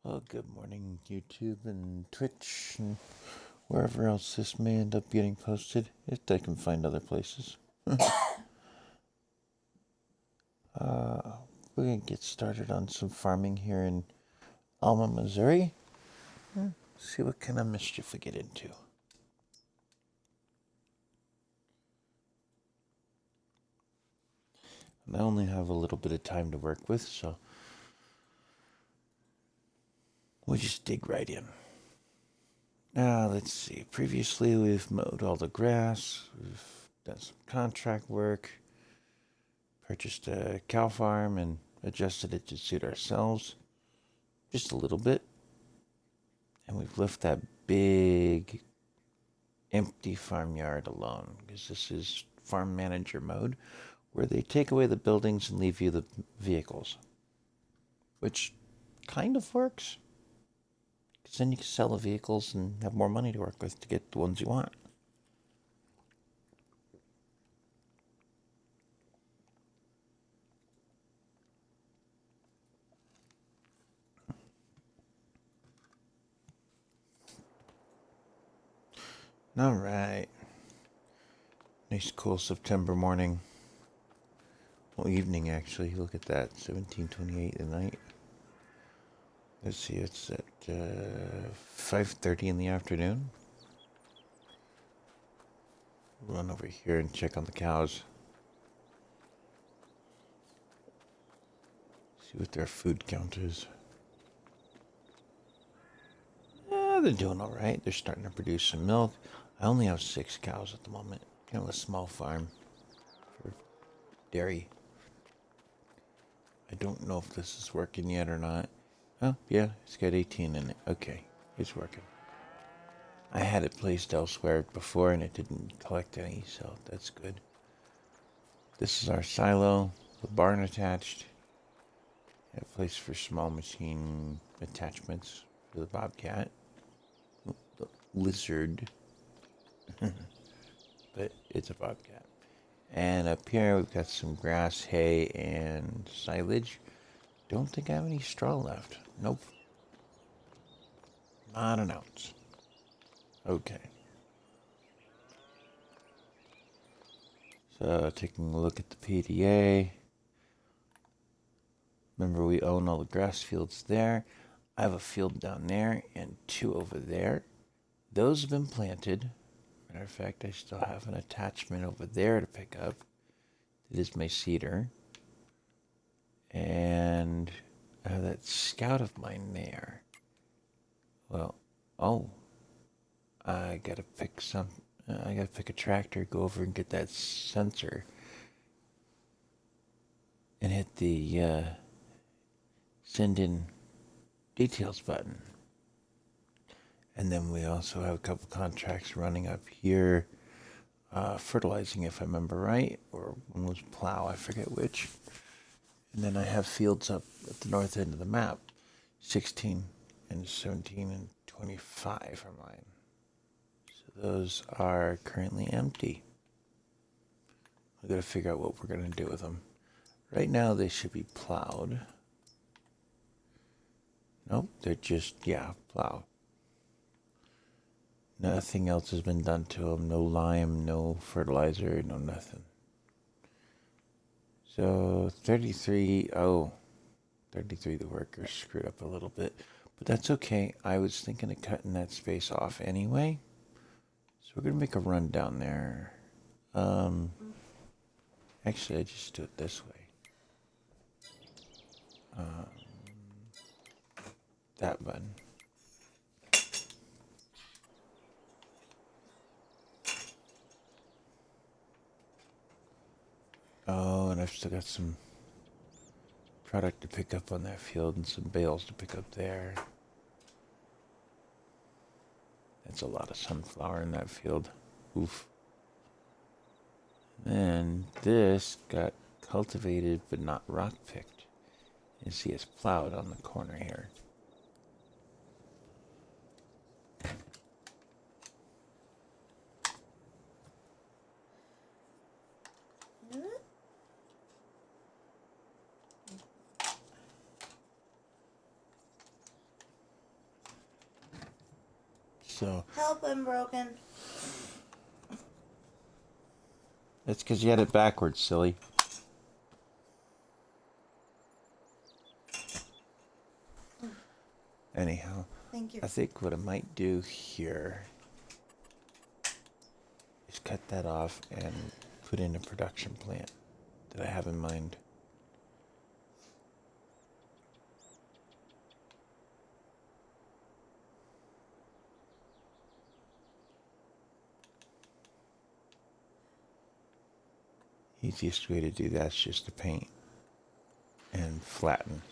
Well, good morning, YouTube and Twitch and wherever else this may end up getting posted, if I can find other places. We're going to get started on some farming here in Alma, Missouri. See what kind of mischief we get into. And I only have a little bit of time to work with, so we'll just dig right in. Now, let's see. Previously, we've mowed all the grass. We've done some contract work. Purchased a cow farm and adjusted it to suit ourselves. Just a little bit. And we've left that big empty farmyard alone because this is farm manager mode where they take away the buildings and leave you the vehicles, which kind of works because then you can sell the vehicles and have more money to work with to get the ones you want. All right. Nice cool September morning. Well, evening actually. Look at that. 17:28 at night. Let's see, it's at 5:30 in the afternoon. Run over here and check on the cows. See what their food count is. They're doing all right. They're starting to produce some milk. I only have 6 cows at the moment. Kind of a small farm for dairy. I don't know if this is working yet or not. Oh, yeah, it's got 18 in it. Okay, it's working. I had it placed elsewhere before and it didn't collect any, so that's good. This is our silo, the barn attached. A place for small machine attachments for the bobcat. The lizard. But it's a bobcat. And up here we've got some grass, hay, and silage. Don't think I have any straw left. Nope. Not an ounce. Okay. So taking a look at the PDA. Remember we own all the grass fields there. I have a field down there and 2 over there. Those have been planted. Matter of fact, I still have an attachment over there to pick up. It is my cedar. And I have that scout of mine there. Well, I gotta pick a tractor, go over and get that sensor. And hit the send in details button. And then we also have a couple contracts running up here. Fertilizing, if I remember right, or one was plow, I forget which. And then I have fields up at the north end of the map. 16 and 17 and 25 are mine. So those are currently empty. I've got to figure out what we're going to do with them. Right now they should be plowed. Nope, they're just, plowed. Nothing else has been done to them. No lime, no fertilizer, no nothing. So 33, the workers screwed up a little bit. But that's okay. I was thinking of cutting that space off anyway. So we're going to make a run down there. Actually, I just do it this way. That button. Oh, and I've still got some product to pick up on that field and some bales to pick up there. That's a lot of sunflower in that field. Oof. Then this got cultivated but not rock picked. You see it's plowed on the corner here. So Help, I'm broken. that's because you had it backwards, silly. Anyhow, Thank you. I think what I might do here is cut that off and put in a production plant that I have in mind. Easiest way to do that is just to paint and flatten.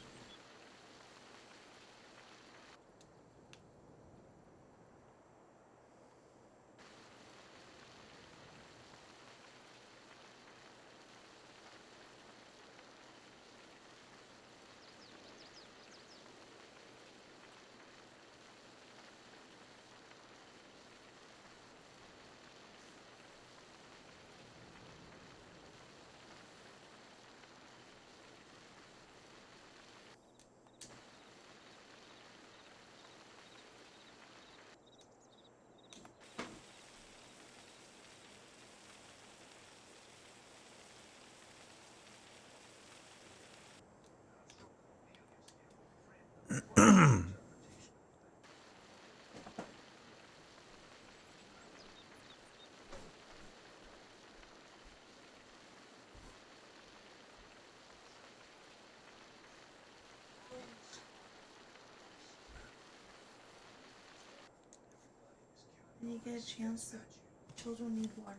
When you get a chance, the children need water.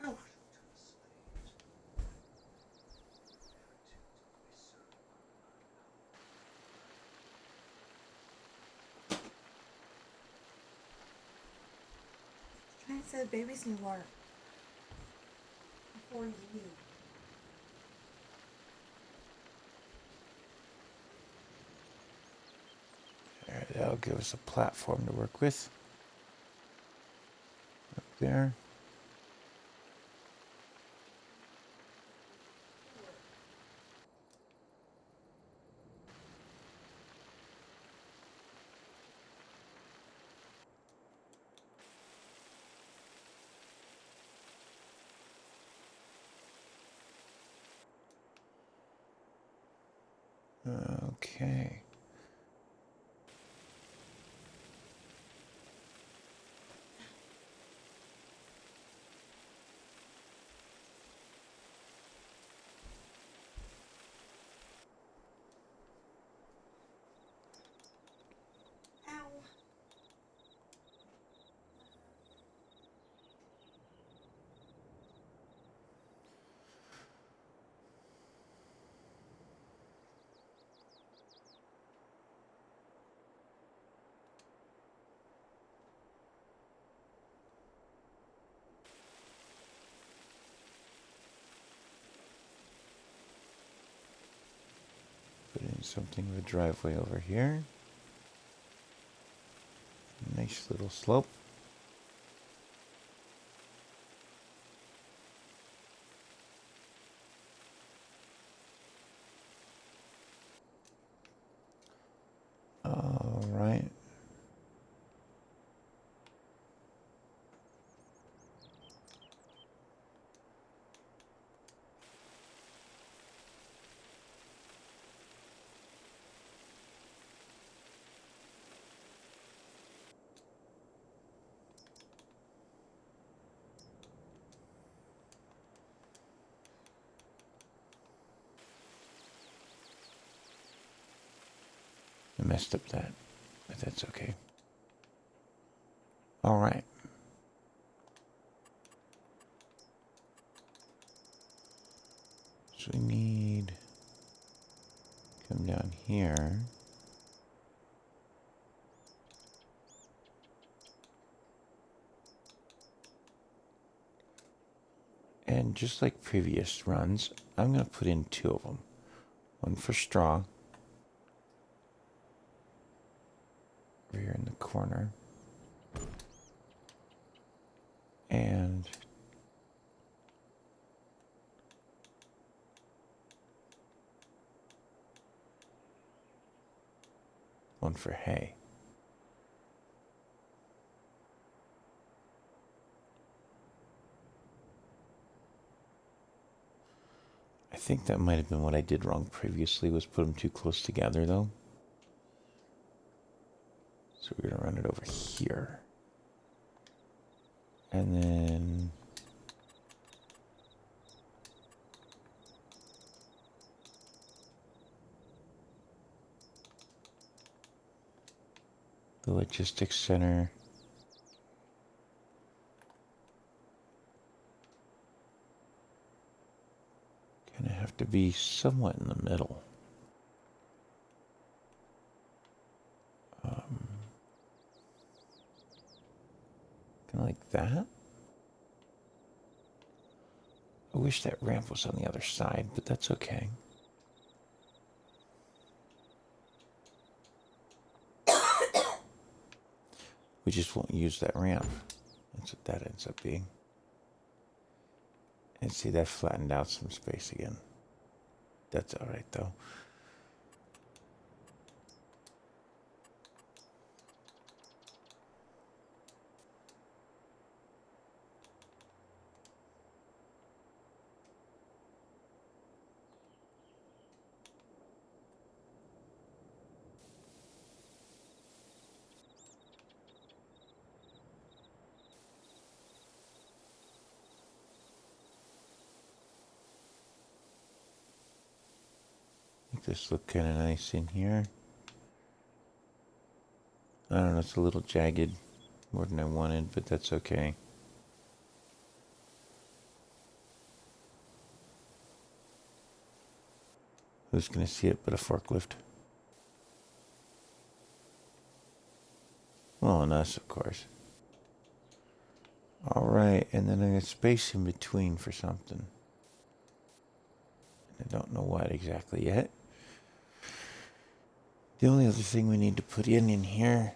Oh. Trying to say the babies need water. Before you. There, that'll give us a platform to work with. Up there. Okay. Ow. Put in something with a driveway over here. Nice little slope. All right. I messed up that, but that's okay. All right. So we need come down here. And just like previous runs, I'm going to put in two of them. One for straw. Over here in the corner. And one for hay. think that might have been what I did wrong previously, was put them too close together, though. So we're going to run it over here. And then... the logistics center. Gonna have to be somewhat in the middle. Kind of like that. I wish that ramp was on the other side, but that's okay. We just won't use that ramp. That's what that ends up being. And see, that flattened out some space again. That's all right, though. Make this look kind of nice in here. I don't know, it's a little jagged, more than I wanted, but that's okay. Who's going to see it but a forklift? Well, and us, of course. Alright, and then I got space in between for something. I don't know what exactly yet. The only other thing we need to put in here,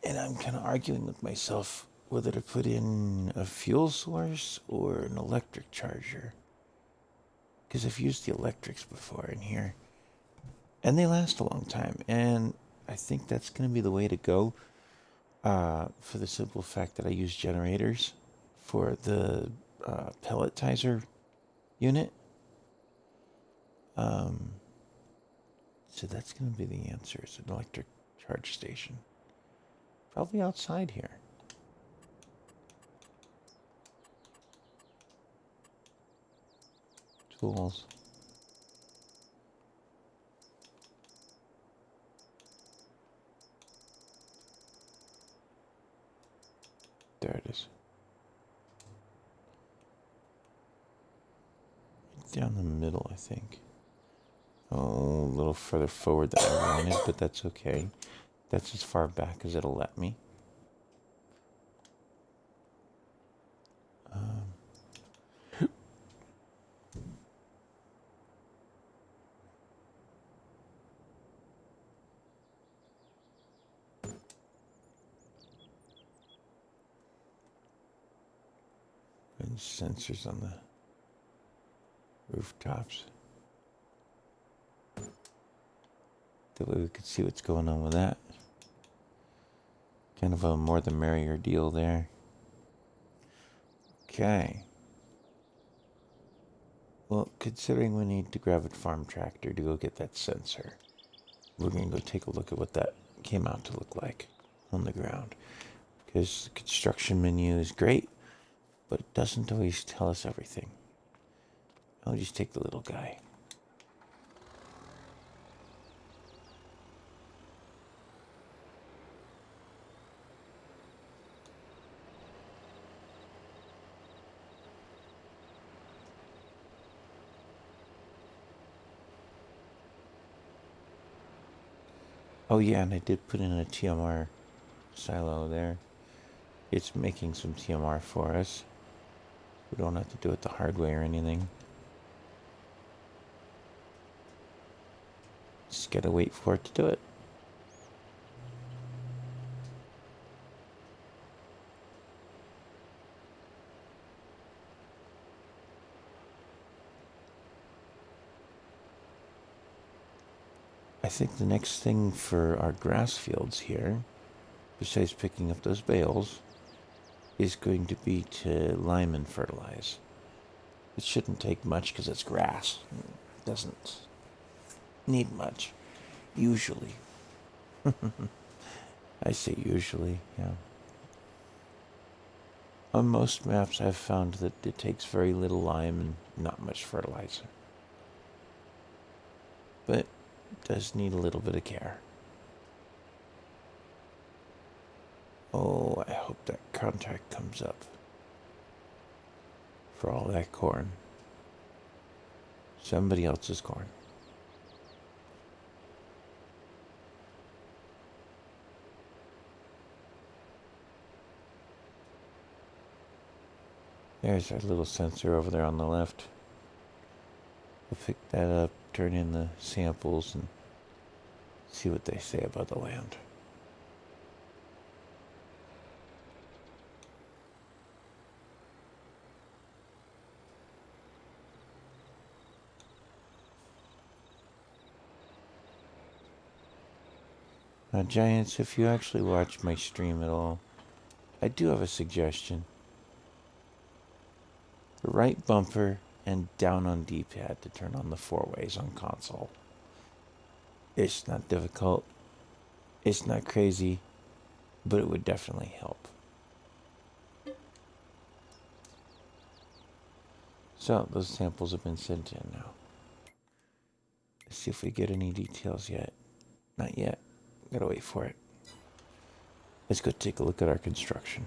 and I'm kind of arguing with myself whether to put in a fuel source or an electric charger. Because I've used the electrics before in here, and they last a long time, and I think that's going to be the way to go, for the simple fact that I use generators for the pelletizer unit. So that's going to be the answer. It's an electric charge station. Probably outside here. Tools. There it is. Down the middle, I think. Oh, a little further forward than I wanted, but that's okay. That's as far back as it'll let me. And sensors on the rooftops. That way we could see what's going on with that. Kind of a more the merrier deal there. Okay. Well, considering we need to grab a farm tractor to go get that sensor, we're going to go take a look at what that came out to look like on the ground. Because the construction menu is great, but it doesn't always tell us everything. I'll just take the little guy. Oh yeah, and I did put in a TMR silo there. It's making some TMR for us. We don't have to do it the hard way or anything. Just gotta wait for it to do it. I think the next thing for our grass fields here, besides picking up those bales, is going to be to lime and fertilize. It shouldn't take much because it's grass. It doesn't need much. Usually. I say usually, yeah. On most maps, I've found that it takes very little lime and not much fertilizer. But it does need a little bit of care. Oh, I hope that contract comes up for all that corn. Somebody else's corn. There's our little sensor over there on the left. We'll pick that up, turn in the samples, and see what they say about the land. Now, Giants, if you actually watch my stream at all, I do have a suggestion. The right bumper and down on D-pad to turn on the 4-ways on console. It's not difficult. It's not crazy, but it would definitely help. So, those samples have been sent in now. Let's see if we get any details yet. Not yet. Gotta wait for it. Let's go take a look at our construction.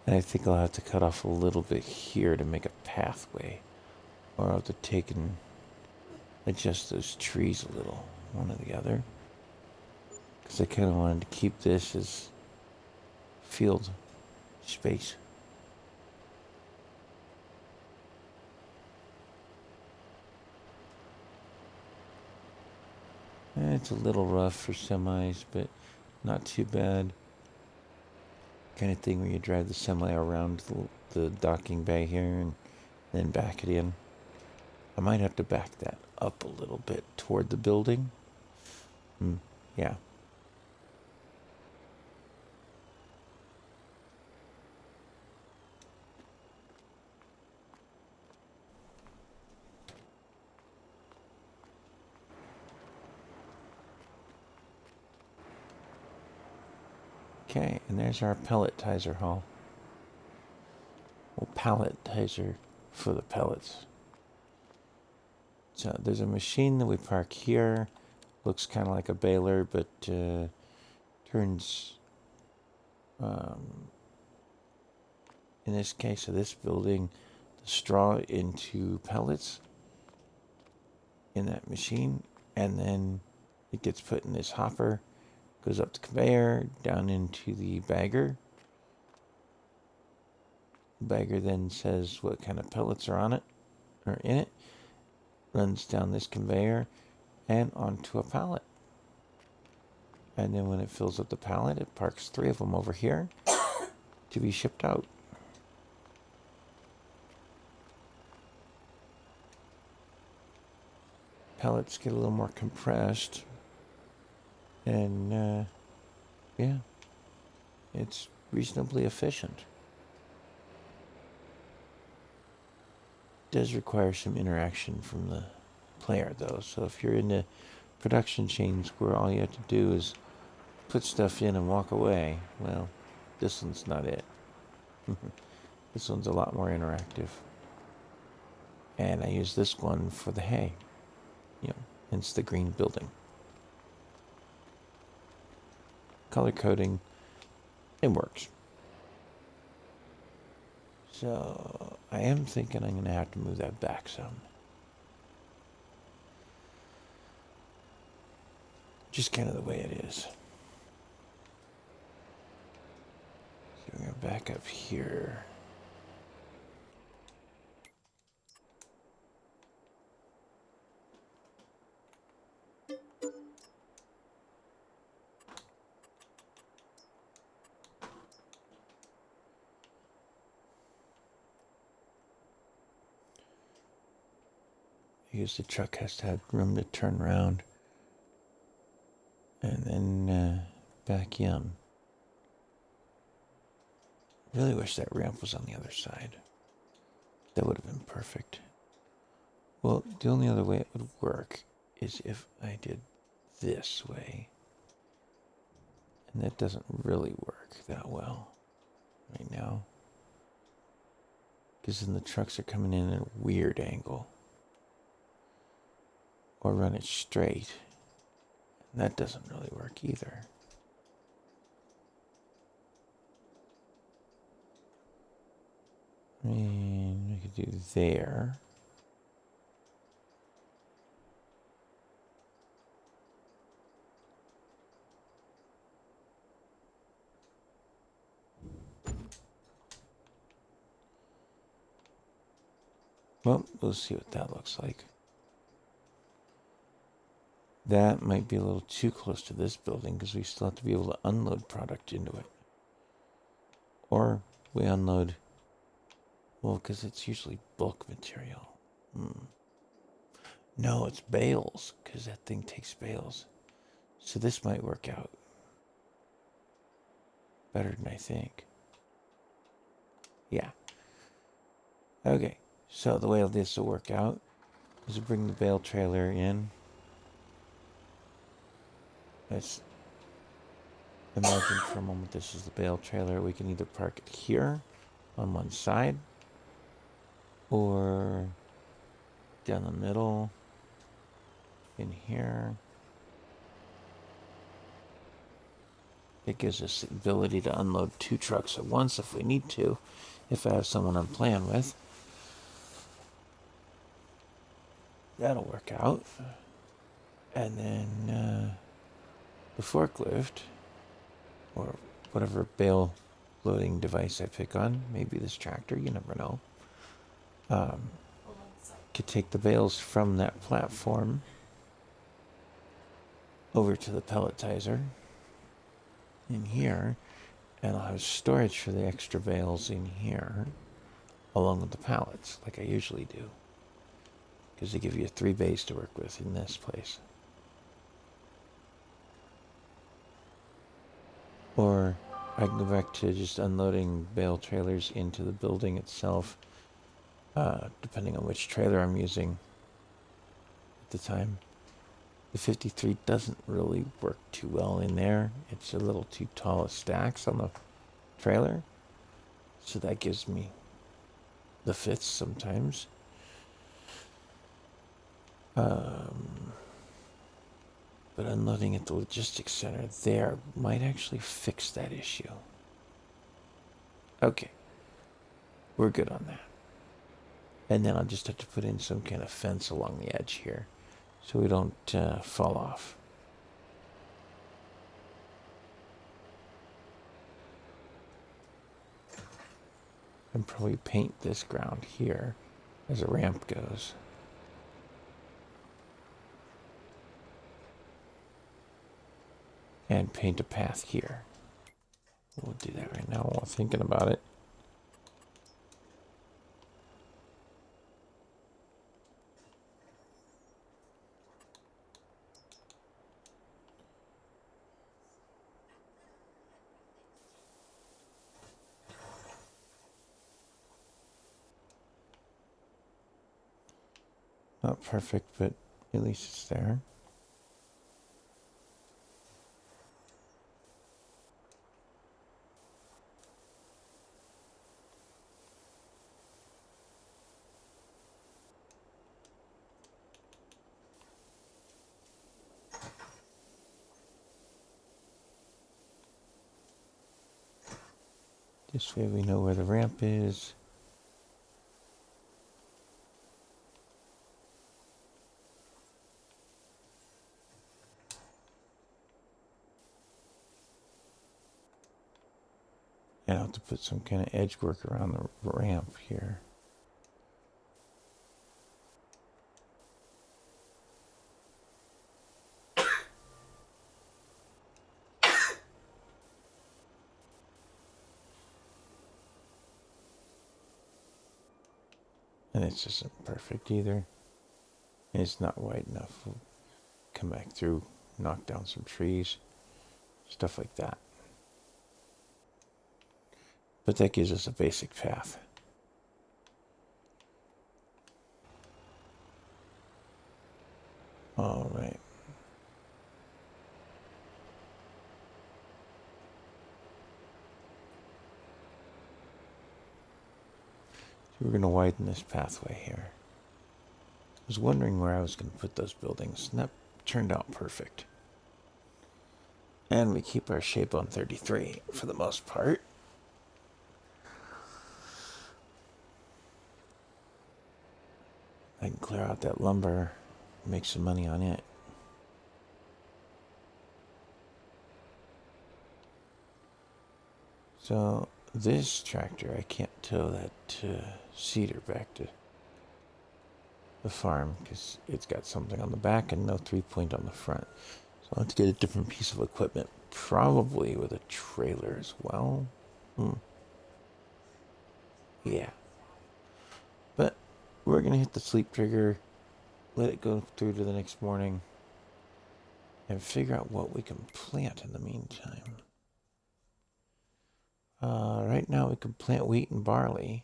And I think I'll have to cut off a little bit here to make a pathway. Or I'll have to take and adjust those trees a little, one or the other. Because I kind of wanted to keep this as field space. It's a little rough for semis, but not too bad. Kind of thing where you drive the semi around the docking bay here and then back it in. I might have to back that up a little bit toward the building. Yeah. Okay, and there's our pelletizer hall. Well, palletizer for the pellets. So there's a machine that we park here. Looks kind of like a baler, but turns, in this case of this building, the straw into pellets in that machine. And then it gets put in this hopper, goes up the conveyor, down into the bagger. The bagger then says what kind of pellets are on it, or in it. Runs down this conveyor and onto a pallet. And then when it fills up the pallet, it parks 3 of them over here to be shipped out. Pellets get a little more compressed. And, yeah, it's reasonably efficient. It does require some interaction from the player, though. So if you're into production chains where all you have to do is put stuff in and walk away, well, this one's not it. This one's a lot more interactive. And I use this one for the hay. Hence the green building. Color coding, it works. So I am thinking I'm going to have to move that back some. Just kind of the way it is. So we're going to back up here. Because the truck has to have room to turn around and then back in. Really wish that ramp was on the other side. That would have been perfect. Well, the only other way it would work is if I did this way. And that doesn't really work that well right now. Because then the trucks are coming in at a weird angle. Or run it straight. And that doesn't really work either. I mean, I could do there. Well, we'll see what that looks like. That might be a little too close to this building because we still have to be able to unload product into it. Or we unload, well, because it's usually bulk material. No, it's bales because that thing takes bales. So this might work out better than I think. Yeah. Okay, so the way this will work out is to bring the bale trailer in. Let's imagine for a moment this is the bale trailer. We can either park it here on one side or down the middle in here. It gives us the ability to unload 2 trucks at once if we need to, if I have someone I'm playing with. That'll work out. And then the forklift, or whatever bale loading device I pick on, maybe this tractor, you never know, could take the bales from that platform over to the pelletizer in here, and I'll have storage for the extra bales in here along with the pallets like I usually do, because they give you 3 bays to work with in this place. Or I can go back to just unloading bale trailers into the building itself, depending on which trailer I'm using at the time. The 53 doesn't really work too well in there. It's a little too tall of stacks on the trailer. So that gives me the fifths sometimes. But unloading at the logistics center there might actually fix that issue. Okay. We're good on that. And then I'll just have to put in some kind of fence along the edge here so we don't fall off. And probably paint this ground here as a ramp goes. And paint a path here. We'll do that right now while thinking about it. Not perfect, but at least it's there. This way we know where the ramp is. And I'll have to put some kind of edge work around the ramp here. And it just isn't perfect either. And it's not wide enough. We'll come back through, knock down some trees, stuff like that. But that gives us a basic path. All right. So we're going to widen this pathway here. I was wondering where I was going to put those buildings, and that turned out perfect. And we keep our shape on 33 for the most part. I can clear out that lumber, make some money on it. So this tractor, I can't tow that cedar back to the farm because it's got something on the back and no 3-point on the front. So I'll have to get a different piece of equipment, probably with a trailer as well. Yeah. But we're going to hit the sleep trigger, let it go through to the next morning, and figure out what we can plant in the meantime. Right now we can plant wheat and barley.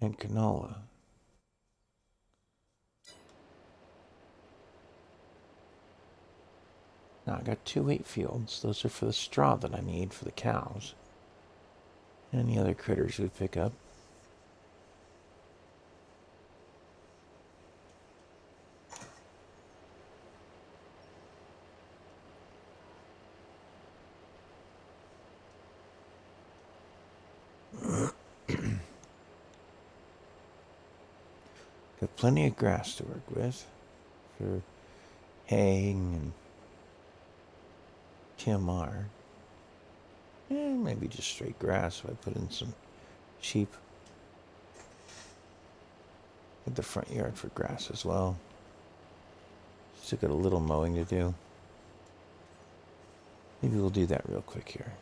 And canola. Now I got 2 wheat fields. Those are for the straw that I need for the cows. And the other critters we pick up. Got plenty of grass to work with for haying and TMR. Maybe just straight grass if I put in some sheep. At the front yard for grass as well. Still got a little mowing to do. Maybe we'll do that real quick here.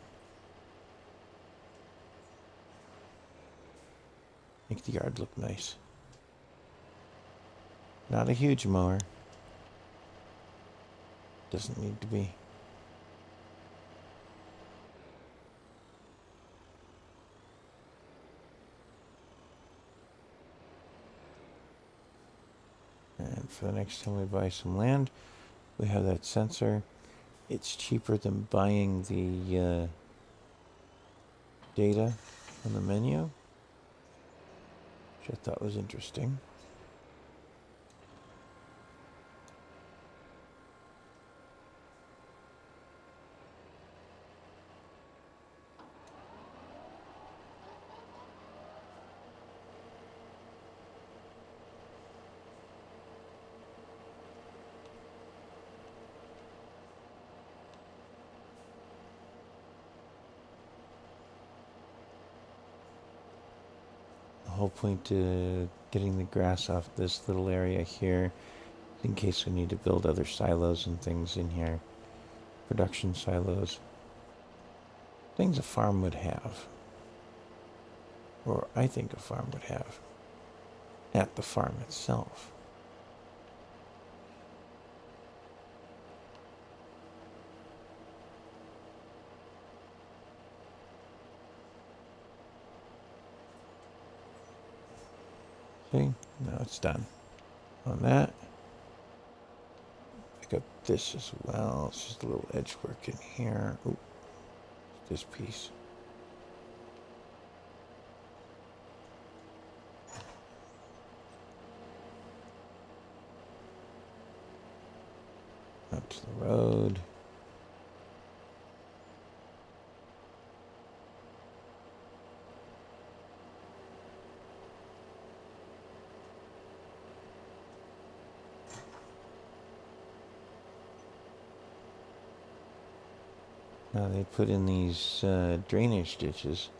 Make the yard look nice. Not a huge mower. Doesn't need to be. And for the next time we buy some land, we have that sensor. It's cheaper than buying the data on the menu, which I thought was interesting. The whole point to getting the grass off this little area here, in case we need to build other silos and things in here. Production silos. Things a farm would have. Or I think a farm would have. At the farm itself. See? Now it's done. On that. Pick up this as well. It's just a little edge work in here. Ooh. This piece. Up to the road. Now they put in these drainage ditches.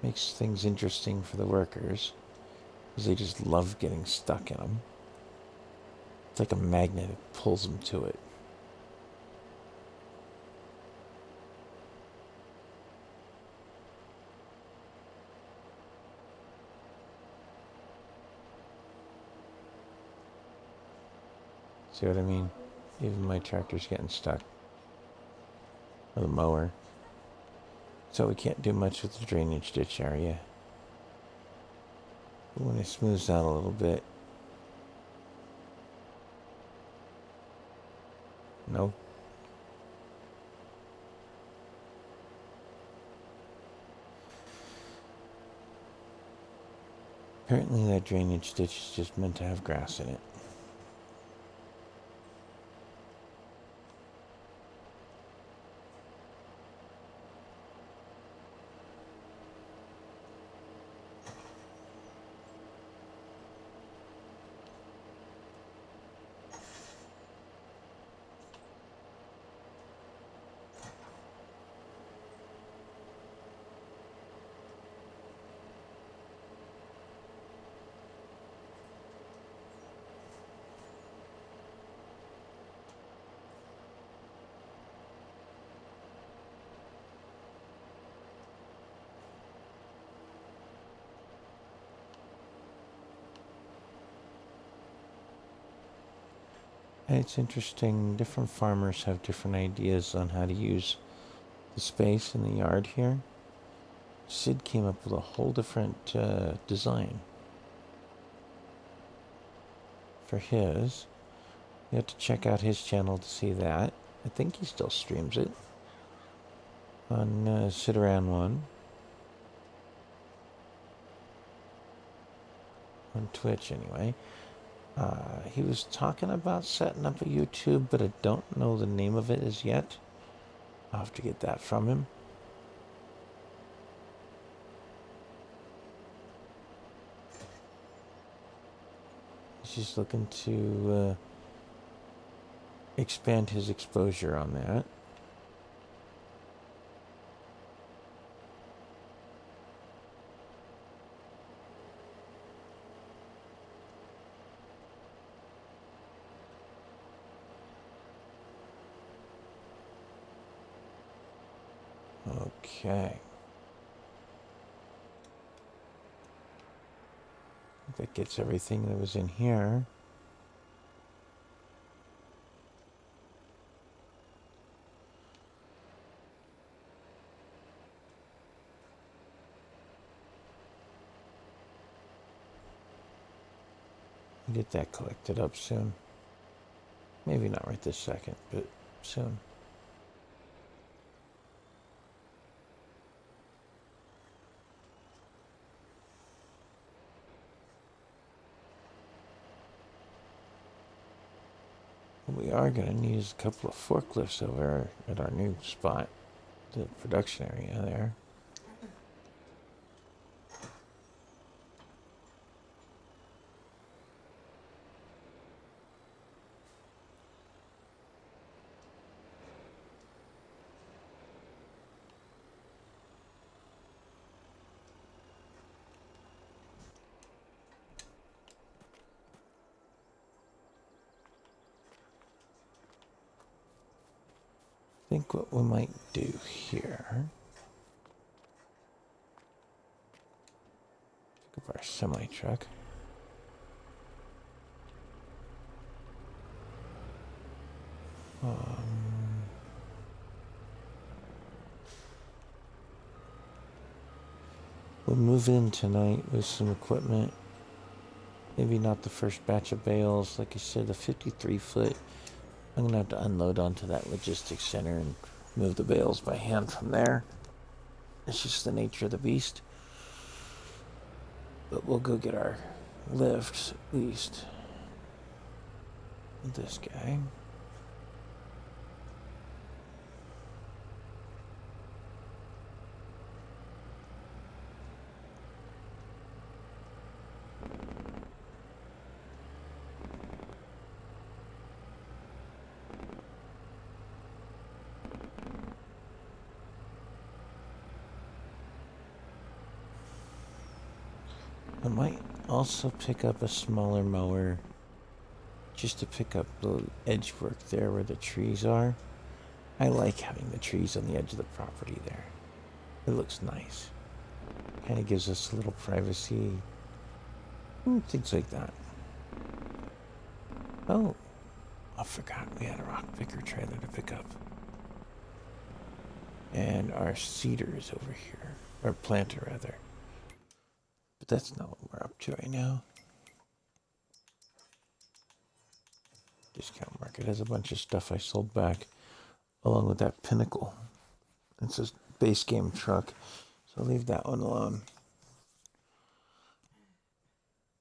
Makes things interesting for the workers. Because they just love getting stuck in them. It's like a magnet. It pulls them to it. See what I mean? Even my tractor's getting stuck. Or the mower. So we can't do much with the drainage ditch area. But when it smooths out a little bit. No. Apparently that drainage ditch is just meant to have grass in it. And it's interesting, different farmers have different ideas on how to use the space in the yard here. Sid came up with a whole different design for his. You have to check out his channel to see that. I think he still streams it on Sit Around One on Twitch anyway. He was talking about setting up a YouTube, but I don't know the name of it as yet. I'll have to get that from him. He's just looking to expand his exposure on that. Okay. That gets everything that was in here. Get that collected up soon. Maybe not right this second, but soon. We are going to need a couple of forklifts over at our new spot, the production area there. I think what we might do here, pick up our semi truck. We'll move in tonight with some equipment. Maybe not the first batch of bales. Like I said, the 53-foot. I'm going to have to unload onto that logistics center and move the bales by hand from there. It's just the nature of the beast. But we'll go get our lifts at least. This guy. I might also pick up a smaller mower just to pick up the edge work there where the trees are. I like having the trees on the edge of the property there. It looks nice. Kind of gives us a little privacy. Things like that. Oh, I forgot we had a rock picker trailer to pick up. And our cedar is over here. Or planter, rather. But that's not what we're up to right now. Discount Market has a bunch of stuff I sold back, along with that Pinnacle. It's a base game truck, so I'll leave that one alone.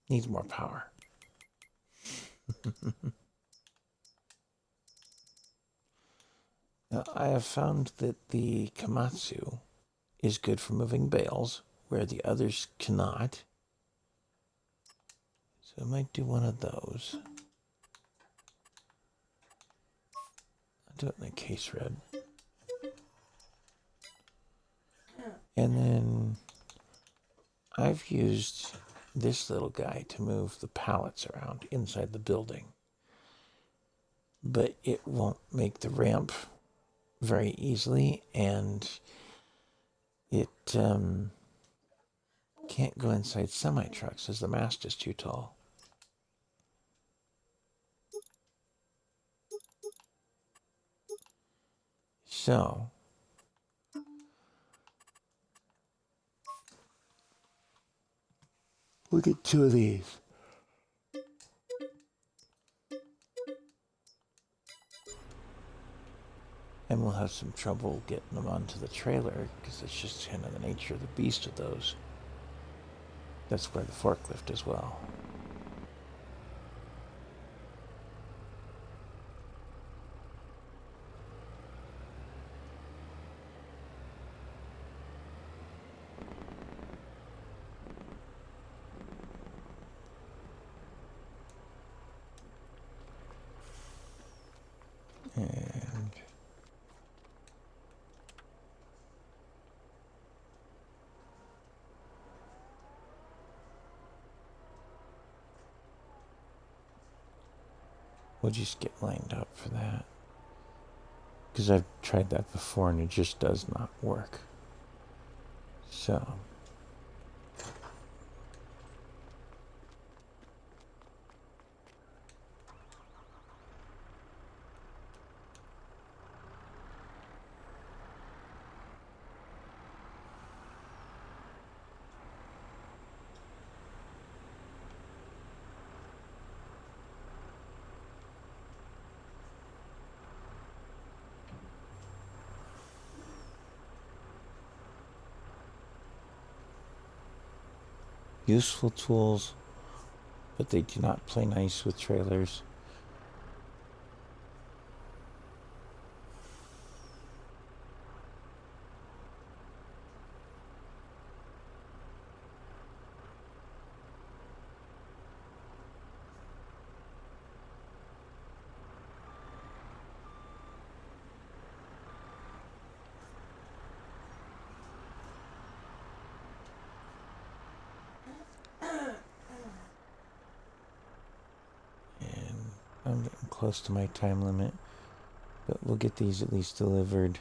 Needs more power. Now, I have found that the Komatsu is good for moving bales, where the others cannot. So I might do one of those. I'll do it in a case red. And then I've used this little guy to move the pallets around inside the building. But it won't make the ramp very easily, and it can't go inside semi-trucks as the mast is too tall. So, we'll get two of these. And we'll have some trouble getting them onto the trailer because it's just kind of the nature of the beast of those. That's where the forklift as well. And we'll just get lined up for that. Because I've tried that before and it just does not work. So, useful tools, but they do not play nice with trailers. I'm getting close to my time limit, but we'll get these at least delivered.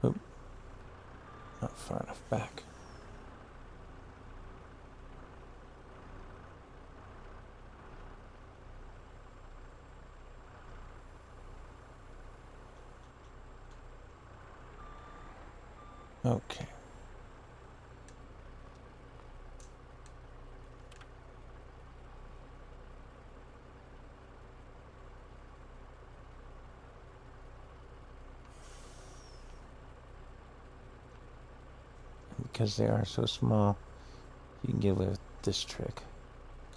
Oop, not far enough back. Okay. Because they are so small, you can get away with this trick.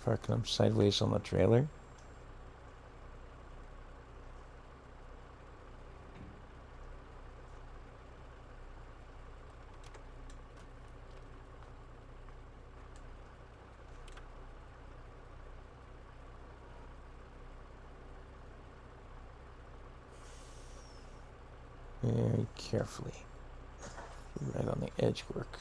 Parking them sideways on the trailer. very carefully. Right on the edge work.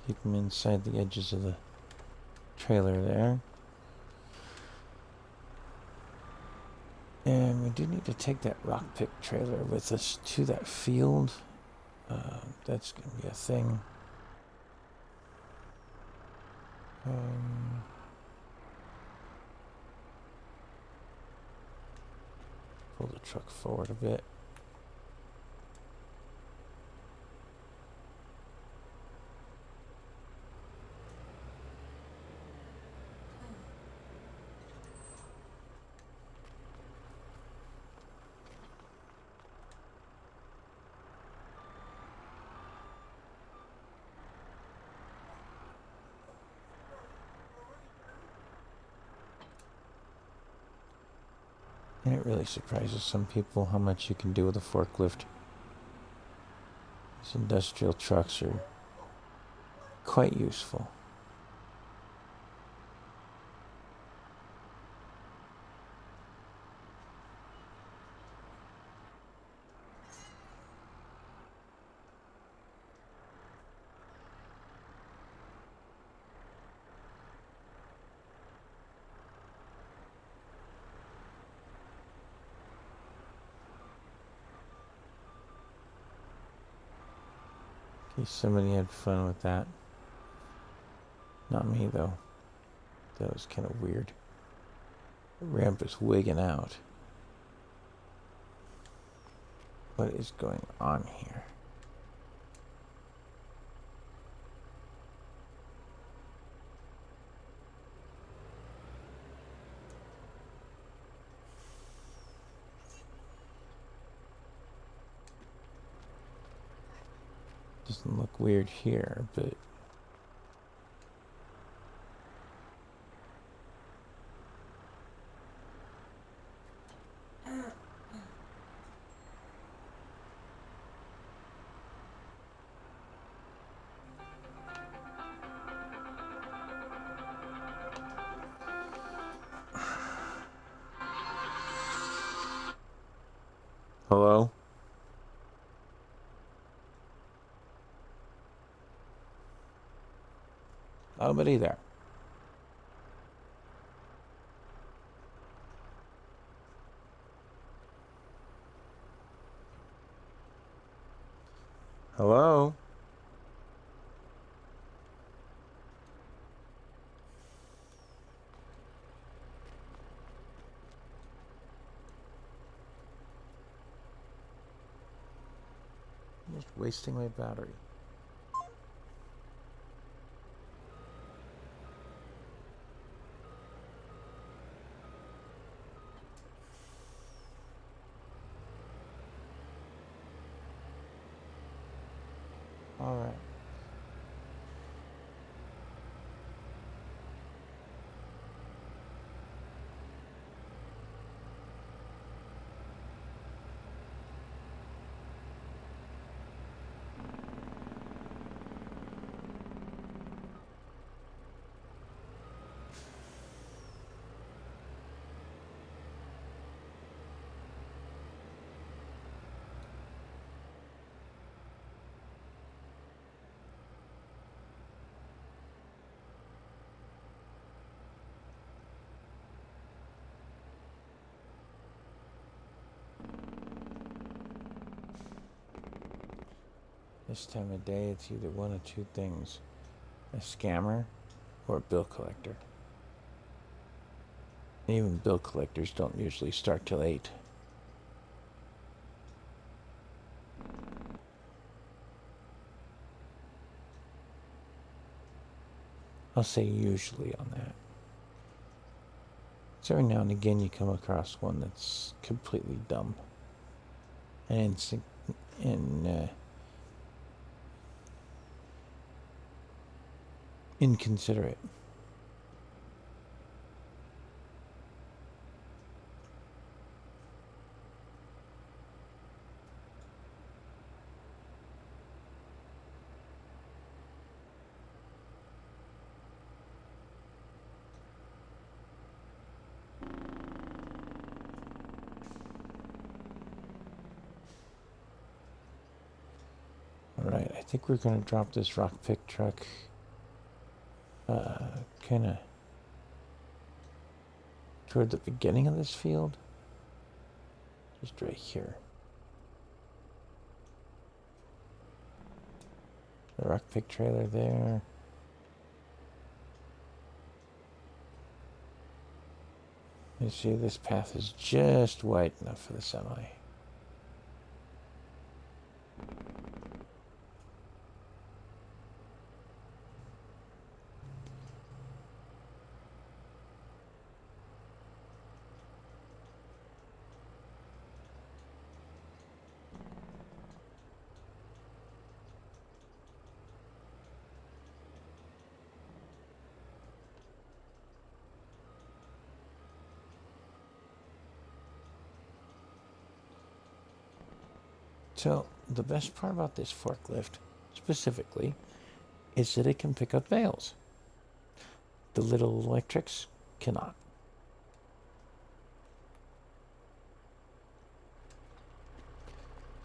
Keep them inside the edges of the trailer there. And we do need to take that rock pick trailer with us to that field. That's going to be a thing. Pull the truck forward a bit. And it really surprises some people how much you can do with a forklift. These industrial trucks are quite useful. Okay, somebody had fun with that. Not me, though. That was kind of weird. The ramp is wigging out. What is going on here? Doesn't look weird here, but hello? Nobody there. Hello? I'm just wasting my battery. All right. This time of day, it's either one of two things: a scammer or a bill collector. And even bill collectors don't usually start till 8. I'll say usually on that. So every now and again you come across one that's completely dumb and inconsiderate. Alright, I think we're going to drop this rock pick truck kind of toward the beginning of this field. Just right here. The rock pick trailer there. You see, this path is just wide enough for the semi. So, the best part about this forklift, specifically, is that it can pick up bales. The little electrics cannot.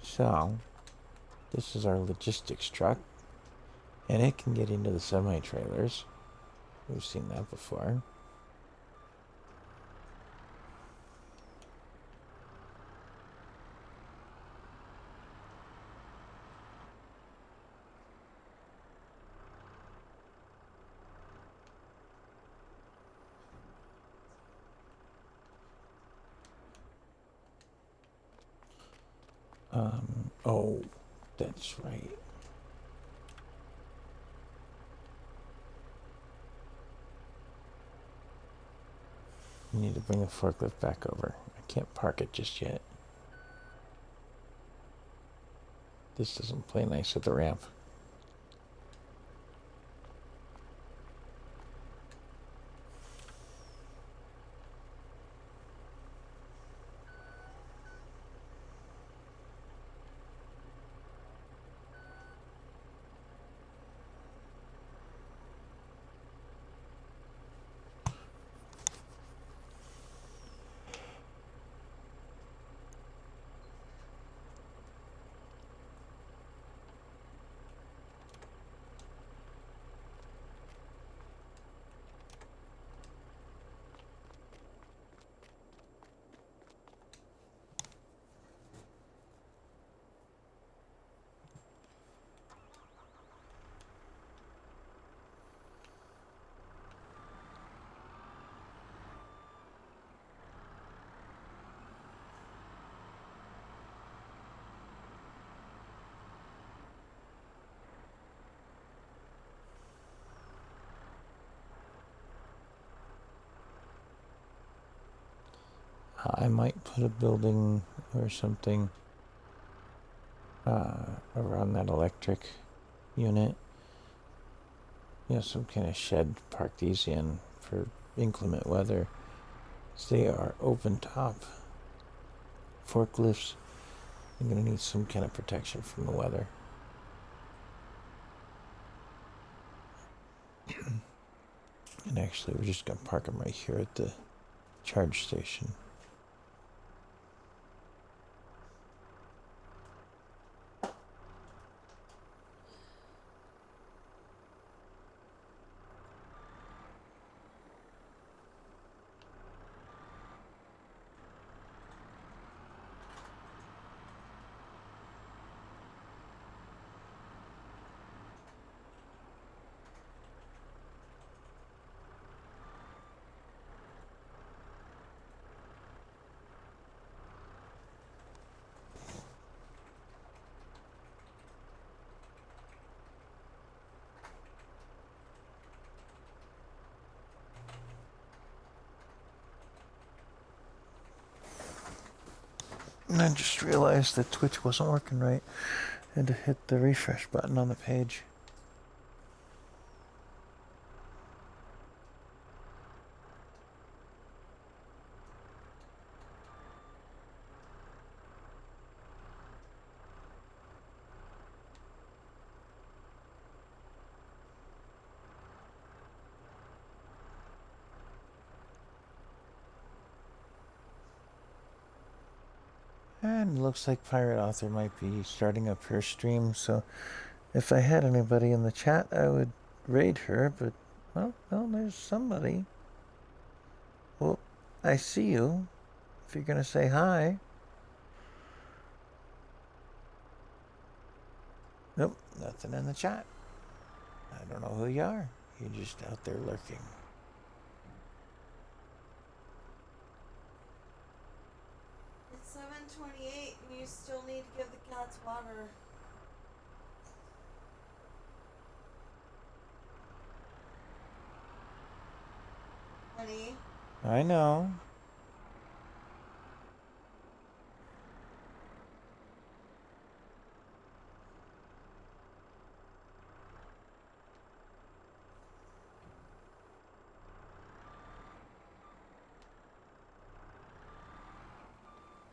So, this is our logistics truck, and it can get into the semi-trailers. We've seen that before. Oh, that's right. You need to bring the forklift back over. I can't park it just yet. This doesn't play nice with the ramp. I might put a building or something around that electric unit. You know, some kind of shed to park these in for inclement weather. So they are open top forklifts. I'm going to need some kind of protection from the weather. And actually, we're just going to park them right here at the charge station. And I just realized that Twitch wasn't working right. I had to hit the refresh button on the page. And it looks like Pirate Author might be starting up her stream, so if I had anybody in the chat, I would raid her, but, well, there's somebody. Well, I see you. If you're gonna say hi. Nope, nothing in the chat. I don't know who you are. You're just out there lurking. It's 7:28 and you still need to give the cats water. Honey. I know.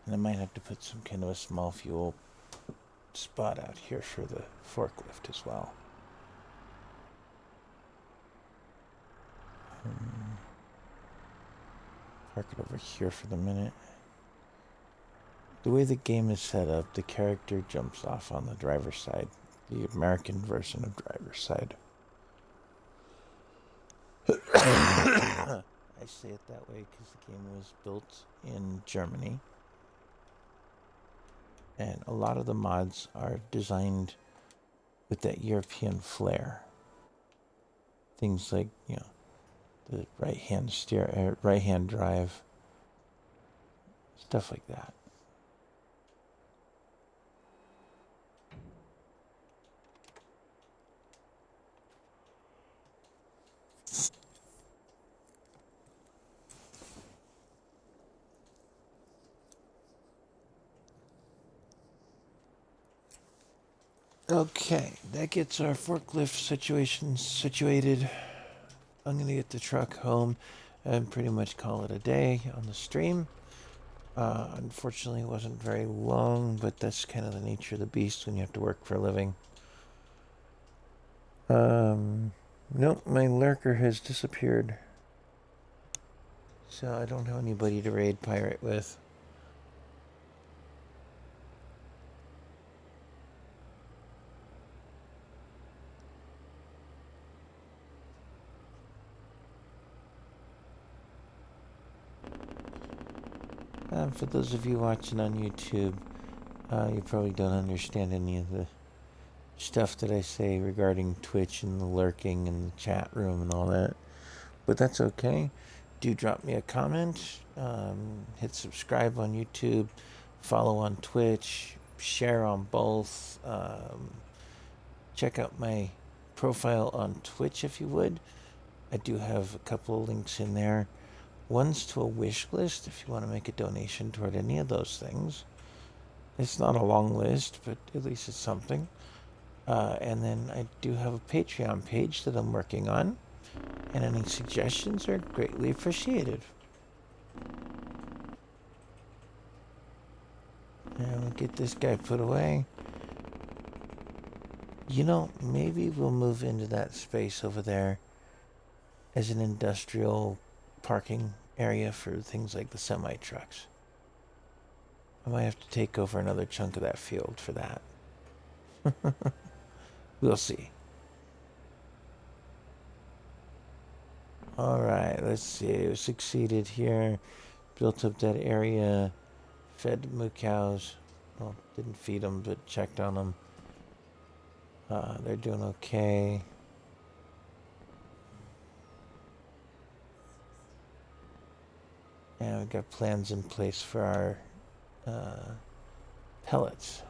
And I might have to put some kind of a small fuel spot out here for the forklift as well. Park it over here for the minute. The way the game is set up, the character jumps off on the driver's side, the American version of driver's side. I say it that way because the game was built in Germany. And a lot of the mods are designed with that European flair. Things like, the right hand drive, stuff like that. Okay, that gets our forklift situation situated. I'm going to get the truck home and pretty much call it a day on the stream. Unfortunately, it wasn't very long, but that's kind of the nature of the beast when you have to work for a living. Nope, my lurker has disappeared. So I don't have anybody to raid pirate with. For those of you watching on YouTube, you probably don't understand any of the stuff that I say regarding Twitch and the lurking and the chat room and all that. But that's okay. Do drop me a comment. Hit subscribe on YouTube. Follow on Twitch. Share on both. Check out my profile on Twitch if you would. I do have a couple of links in there. One's to a wish list if you want to make a donation toward any of those things. It's not a long list, but at least it's something. And then I do have a Patreon page that I'm working on, and any suggestions are greatly appreciated. And we'll get this guy put away. Maybe we'll move into that space over there as an industrial parking area for things like the semi-trucks. I might have to take over another chunk of that field for that. We'll see. Alright, let's see. We succeeded here. Built up that area. Fed the moo cows. Well, didn't feed them, but checked on them. They're doing okay. And we've got plans in place for our pellets.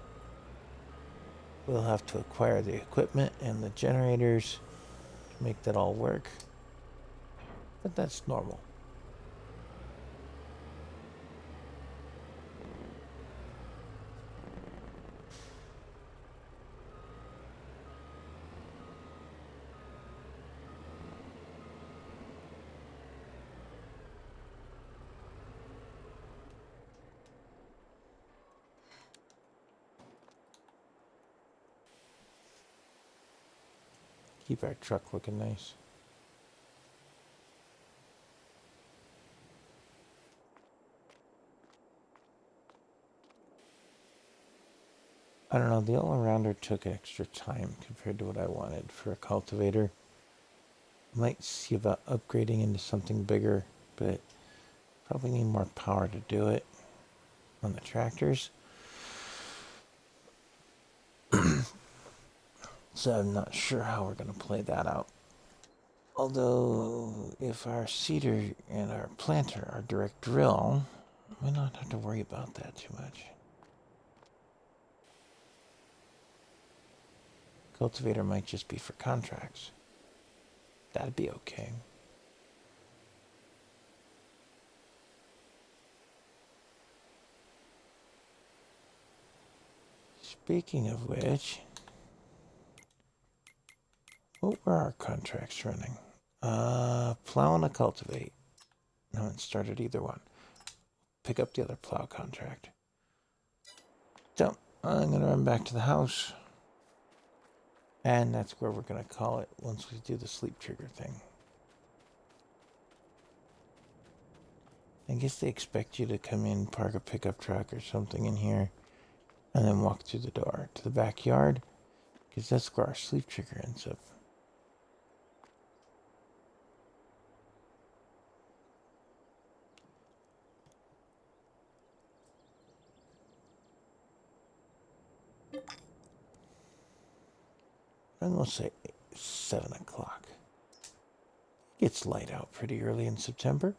We'll have to acquire the equipment and the generators to make that all work. But that's normal. Keep our truck looking nice. I don't know, the all-arounder took extra time compared to what I wanted for a cultivator. Might see about upgrading into something bigger, but probably need more power to do it on the tractors. So I'm not sure how we're going to play that out. Although, if our seeder and our planter are direct drill, we don't have to worry about that too much. Cultivator might just be for contracts. That'd be okay. Speaking of which, what were our contracts running? Plow and a cultivate. No one started either one. Pick up the other plow contract. So, I'm going to run back to the house. And that's where we're going to call it once we do the sleep trigger thing. I guess they expect you to come in, park a pickup truck or something in here, and then walk through the door to the backyard, because that's where our sleep trigger ends up. I'm going to say 7 o'clock. It gets light out pretty early in September.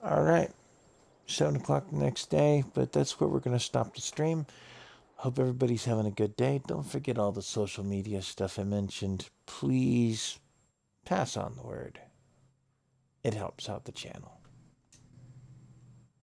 All right, 7 o'clock the next day, but that's where we're going to stop the stream. Hope everybody's having a good day. Don't forget all the social media stuff I mentioned. Please pass on the word. It helps out the channel.